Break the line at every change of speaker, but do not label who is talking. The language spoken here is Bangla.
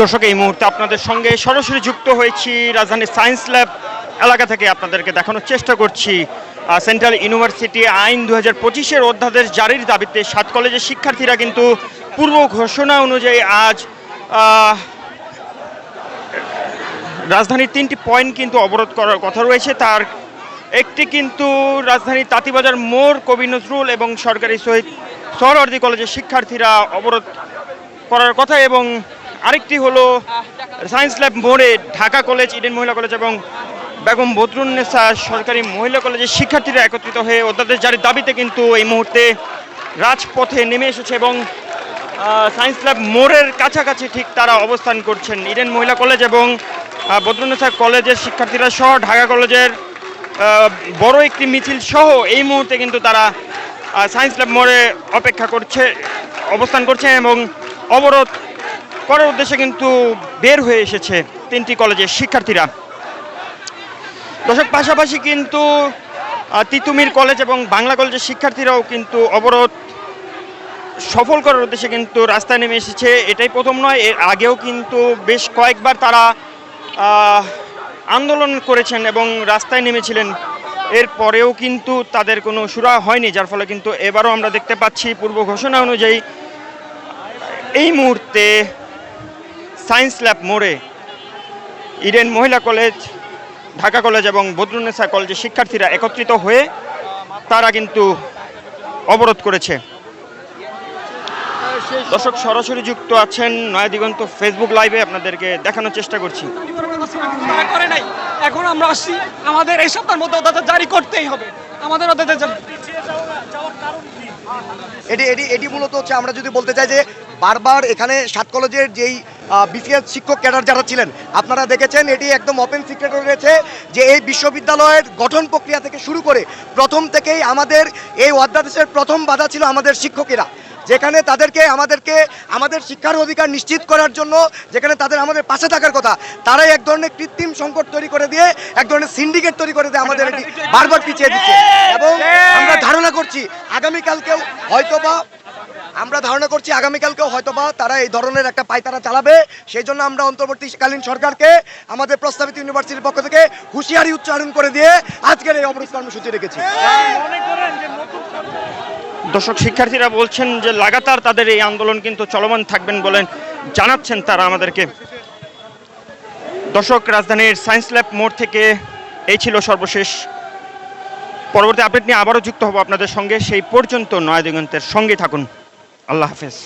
দর্শক, এই মুহূর্তে আপনাদের সঙ্গে সরাসরি যুক্ত হয়েছি রাজধানীর সায়েন্স ল্যাব এলাকা থেকে। আপনাদেরকে দেখানোর চেষ্টা করছি সেন্ট্রাল ইউনিভার্সিটি আইন 2025-এর অধ্যাদেশ জারির দাবিতে 7 কলেজের শিক্ষার্থীরা কিন্তু পূর্ব ঘোষণা অনুযায়ী আজ রাজধানীর 3টি পয়েন্ট কিন্তু অবরোধ করার কথা রয়েছে। তার একটি কিন্তু রাজধানীর তাঁতীবাজার মোড়, কবি নজরুল এবং সরকারি শহীদ সোহরাওয়ার্দী কলেজের শিক্ষার্থীরা অবরোধ করার কথা, এবং আরেকটি হলো সায়েন্স ল্যাব মোড়ে ঢাকা কলেজ, ইডেন মহিলা কলেজ এবং বেগম বদরুন্নেসা সরকারি মহিলা কলেজের শিক্ষার্থীরা একত্রিত হয়ে অধ্যাদেশ জারির দাবিতে কিন্তু এই মুহূর্তে রাজপথে নেমে এসেছে এবং সায়েন্স ল্যাব মোড়ের কাছাকাছি ঠিক তারা অবস্থান করছেন। ইডেন মহিলা কলেজ এবং বদরুন্নেসা কলেজের শিক্ষার্থীরা সহ ঢাকা কলেজের বড় একটি মিছিল সহ এই মুহূর্তে কিন্তু তারা সায়েন্স ল্যাব মোড়ে অবস্থান করছে এবং অবরোধ করার উদ্দেশ্যে কিন্তু বের হয়ে এসেছে 3টি কলেজের শিক্ষার্থীরা। দর্শক, পাশাপাশি কিন্তু তিতুমির কলেজ এবং বাংলা কলেজের শিক্ষার্থীরাও কিন্তু অবরোধ সফল করার উদ্দেশ্যে কিন্তু রাস্তায় নেমে এসেছে। এটাই প্রথম নয়, এর আগেও কিন্তু বেশ কয়েকবার তারা আন্দোলন করেছেন এবং রাস্তায় নেমেছিলেন। এরপরেও কিন্তু তাদের কোনো সুরা হয়নি, যার ফলে কিন্তু এবারও আমরা দেখতে পাচ্ছি পূর্ব ঘোষণা অনুযায়ী এই মুহূর্তে সায়েন্স ল্যাব মোড়ে ইডেন মহিলা কলেজ, ঢাকা কলেজ এবং বদরুন্নেসা কলেজের শিক্ষার্থীরা একত্রিত হয়ে তারা কিন্তু অবরোধ করেছে। দর্শক, সরাসরি যুক্ত আছেন নয়া দিগন্ত ফেসবুক লাইভে, আপনাদেরকে দেখানোর চেষ্টা করছি।
এখন আমরা আসছি, আমাদের এই সপ্তাহের মধ্যে অধ্যাদেশ জারি করতেই হবে। আমাদের অধ্যাদেশ
এটি মূলত হচ্ছে, আমরা যদি বলতে চাই যে বারবার এখানে 7 কলেজের যেই বিসিএস শিক্ষক ক্যাডার যারা ছিলেন, আপনারা দেখেছেন এটি একদম ওপেন সিক্রেট রয়েছে যে এই বিশ্ববিদ্যালয়ের গঠন প্রক্রিয়া থেকে শুরু করে প্রথম থেকেই আমাদের এই অধ্যাদেশের প্রথম বাধা ছিল আমাদের শিক্ষকেরা, যেখানে আমাদের শিক্ষার অধিকার নিশ্চিত করার জন্য যেখানে আমাদের পাশে থাকার কথা, তারাই এক ধরনের কৃত্রিম সংকট তৈরি করে দিয়ে এক ধরনের সিন্ডিকেট তৈরি করে দিয়ে আমাদের এটি বারবার পিছিয়ে দিচ্ছে। এবং আমরা ধারণা করছি আগামীকালকেও হয়তোবা তারা এই ধরনের একটা পায়তারা চালাবে। সেই জন্য আমরা অন্তর্বর্তীকালীন সরকারকে আমাদের প্রস্তাবিত ইউনিভার্সিটির পক্ষ থেকে হুঁশিয়ারি উচ্চারণ করে দিয়ে আজকের এই অবরোধ কর্মসূচি রেখেছি।
দর্শক, শিক্ষার্থীরা বলছেন যে লাগাতার তাদের এই আন্দোলন কিন্তু চলমান থাকবেন বলে জানাচ্ছেন তারা আমাদেরকে। দর্শক, রাজধানীর সায়েন্স ল্যাব মোড় থেকে এই ছিল সর্বশেষ। পরবর্তী আপডেট নিয়ে আবারও যুক্ত হব আপনাদের সঙ্গে। সেই পর্যন্ত নয়া দিগন্তের সঙ্গে থাকুন। আল্লাহ হাফেজ।